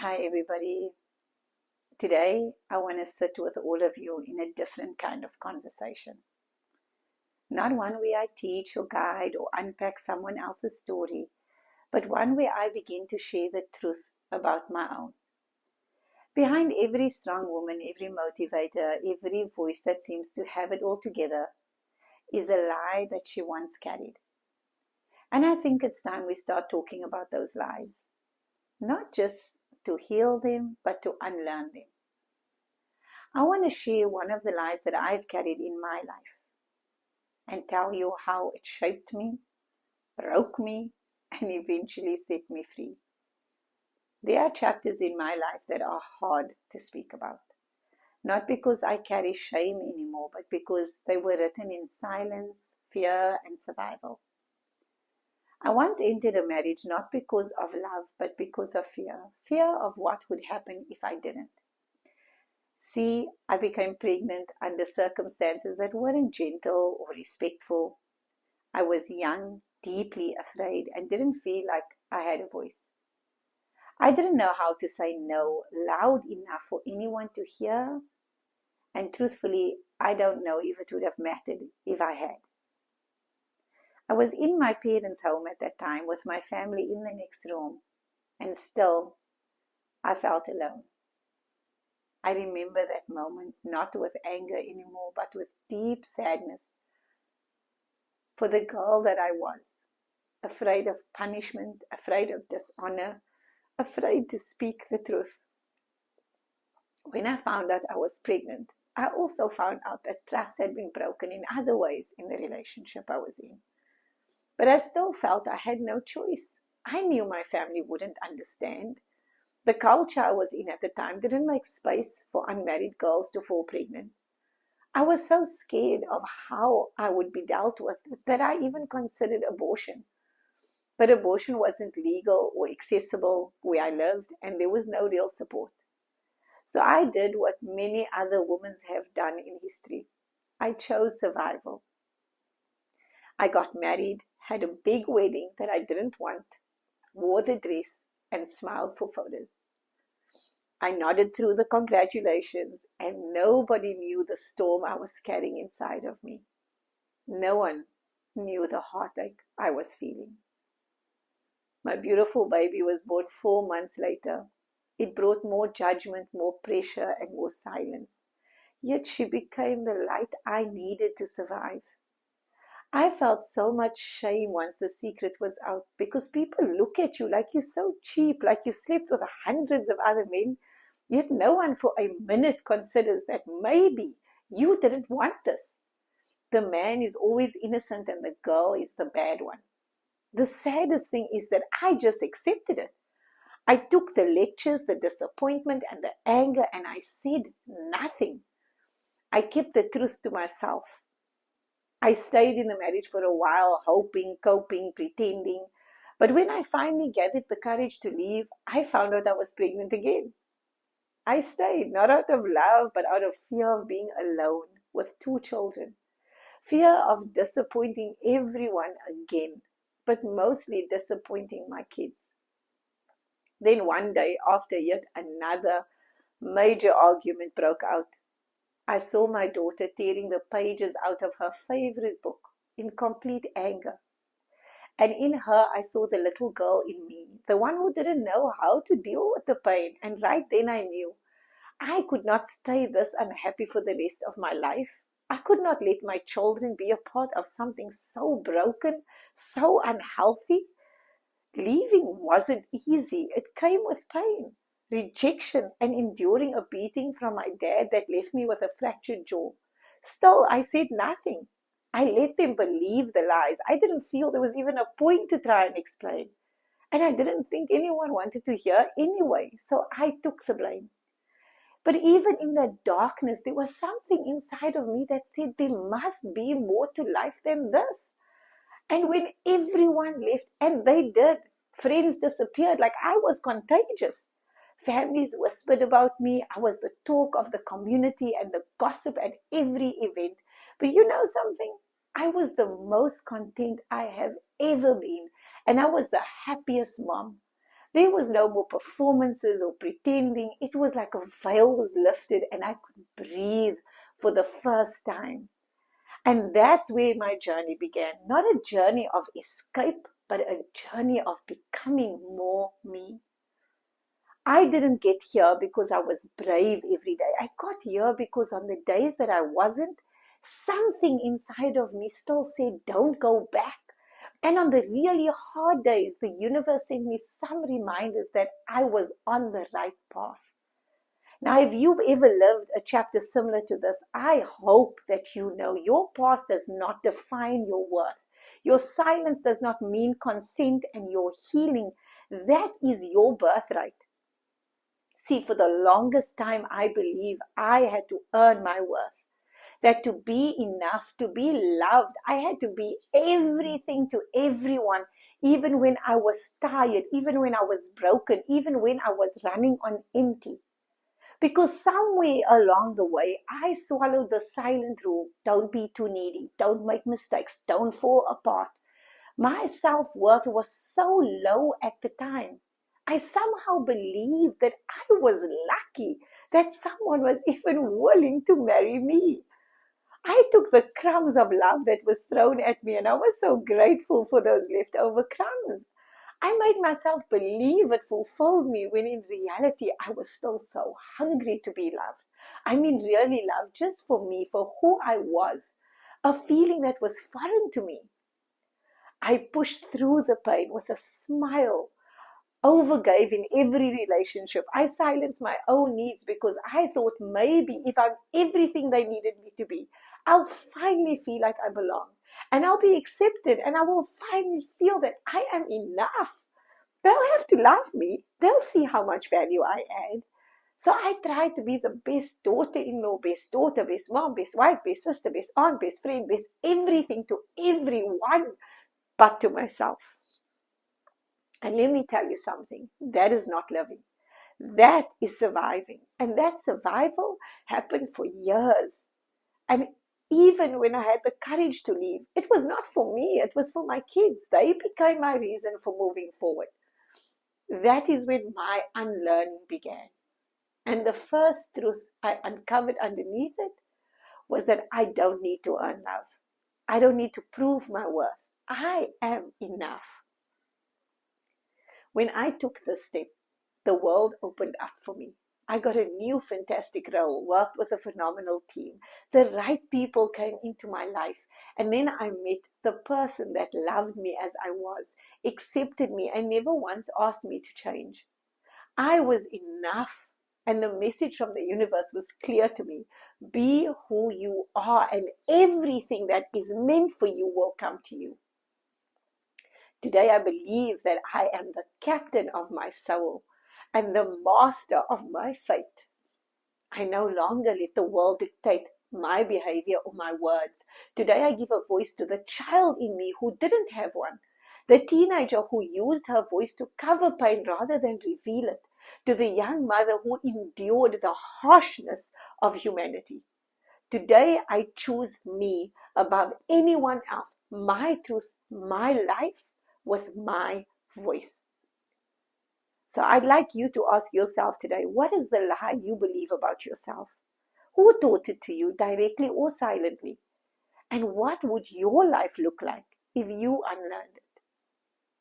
Hi, everybody. Today, I want to sit with all of you in a different kind of conversation. Not one where I teach or guide or unpack someone else's story, but one where I begin to share the truth about my own. Behind every strong woman, every motivator, every voice that seems to have it all together is a lie that she once carried. And I think it's time we start talking about those lies. Not just to heal them, but to unlearn them. I want to share one of the lies that I've carried in my life and tell you how it shaped me, broke me, and eventually set me free. There are chapters in my life that are hard to speak about. Not because I carry shame anymore, but because they were written in silence, fear, and survival. I once entered a marriage not because of love, but because of fear. Fear of what would happen if I didn't. See, I became pregnant under circumstances that weren't gentle or respectful. I was young, deeply afraid, and didn't feel like I had a voice. I didn't know how to say no loud enough for anyone to hear, and truthfully, I don't know if it would have mattered if I had. I was in my parents' home at that time with my family in the next room, and still, I felt alone. I remember that moment not with anger anymore, but with deep sadness for the girl that I was, afraid of punishment, afraid of dishonor, afraid to speak the truth. When I found out I was pregnant, I also found out that trust had been broken in other ways in the relationship I was in. But I still felt I had no choice. I knew my family wouldn't understand. The culture I was in at the time didn't make space for unmarried girls to fall pregnant. I was so scared of how I would be dealt with that I even considered abortion. But abortion wasn't legal or accessible where I lived, and there was no real support. So I did what many other women have done in history. I chose survival. I got married, had a big wedding that I didn't want, wore the dress, and smiled for photos. I nodded through the congratulations, and nobody knew the storm I was carrying inside of me. No one knew the heartache I was feeling. My beautiful baby was born 4 months later. It brought more judgment, more pressure, and more silence. Yet she became the light I needed to survive. I felt so much shame once the secret was out because people look at you like you're so cheap, like you slept with hundreds of other men. Yet no one for a minute considers that maybe you didn't want this. The man is always innocent and the girl is the bad one. The saddest thing is that I just accepted it. I took the lectures, the disappointment, and the anger, and I said nothing. I kept the truth to myself. I stayed in the marriage for a while, hoping, coping, pretending. But when I finally gathered the courage to leave, I found out I was pregnant again. I stayed, not out of love, but out of fear of being alone with 2 children. Fear of disappointing everyone again, but mostly disappointing my kids. Then one day, after yet another major argument broke out, I saw my daughter tearing the pages out of her favorite book in complete anger. And in her, I saw the little girl in me, the one who didn't know how to deal with the pain. And right then I knew I could not stay this unhappy for the rest of my life. I could not let my children be a part of something so broken, so unhealthy. Leaving wasn't easy. It came with pain, rejection, and enduring a beating from my dad that left me with a fractured jaw. Still, I said nothing. I let them believe the lies. I didn't feel there was even a point to try and explain. And I didn't think anyone wanted to hear anyway, so I took the blame. But even in that darkness, there was something inside of me that said there must be more to life than this. And when everyone left, and they did, friends disappeared like I was contagious. Families whispered about me. I was the talk of the community and the gossip at every event. But you know something? I was the most content I have ever been. And I was the happiest mom. There was no more performances or pretending. It was like a veil was lifted and I could breathe for the first time. And that's where my journey began. Not a journey of escape, but a journey of becoming more me. I didn't get here because I was brave every day. I got here because on the days that I wasn't, something inside of me still said, don't go back. And on the really hard days, the universe sent me some reminders that I was on the right path. Now, if you've ever lived a chapter similar to this, I hope that you know your past does not define your worth. Your silence does not mean consent, and your healing, that is your birthright. See, for the longest time, I believe I had to earn my worth. That to be enough, to be loved, I had to be everything to everyone, even when I was tired, even when I was broken, even when I was running on empty. Because somewhere along the way, I swallowed the silent rule, don't be too needy, don't make mistakes, don't fall apart. My self-worth was so low at the time. I somehow believed that I was lucky that someone was even willing to marry me. I took the crumbs of love that was thrown at me, and I was so grateful for those leftover crumbs. I made myself believe it fulfilled me when in reality I was still so hungry to be loved. I mean, really loved just for me, for who I was, a feeling that was foreign to me. I pushed through the pain with a smile, overgave in every relationship. I silenced my own needs because I thought maybe if I'm everything they needed me to be, I'll finally feel like I belong and I'll be accepted and I will finally feel that I am enough. They'll have to love me. They'll see how much value I add. So I tried to be the best daughter-in-law, best daughter, best mom, best wife, best sister, best aunt, best friend, best everything to everyone but to myself. And let me tell you something, that is not living. That is surviving. And that survival happened for years. And even when I had the courage to leave, it was not for me, it was for my kids. They became my reason for moving forward. That is when my unlearning began. And the first truth I uncovered underneath it was that I don't need to earn love. I don't need to prove my worth. I am enough. When I took this step, the world opened up for me. I got a new fantastic role, worked with a phenomenal team. The right people came into my life. And then I met the person that loved me as I was, accepted me, and never once asked me to change. I was enough. And the message from the universe was clear to me. Be who you are, and everything that is meant for you will come to you. Today I believe that I am the captain of my soul and the master of my fate. I no longer let the world dictate my behavior or my words. Today I give a voice to the child in me who didn't have one, the teenager who used her voice to cover pain rather than reveal it, to the young mother who endured the harshness of humanity. Today I choose me above anyone else, my truth, my life, with my voice. So I'd like you to ask yourself today, what is the lie you believe about yourself? Who taught it to you, directly or silently? And what would your life look like if you unlearned it?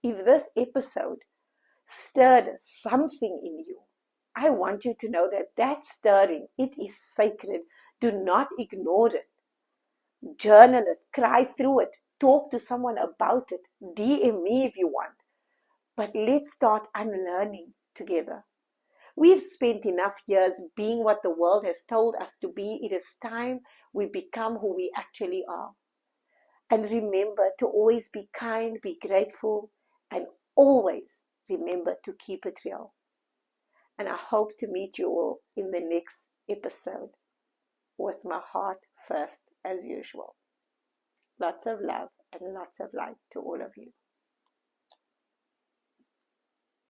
If this episode stirred something in you, I want you to know that that stirring, it is sacred. Do not ignore it. Journal it, cry through it, talk to someone about it, DM me if you want. But let's start unlearning together. We've spent enough years being what the world has told us to be. It is time we become who we actually are. And remember to always be kind, be grateful, and always remember to keep it real. And I hope to meet you all in the next episode with my heart first as usual. Lots of love and lots of light to all of you.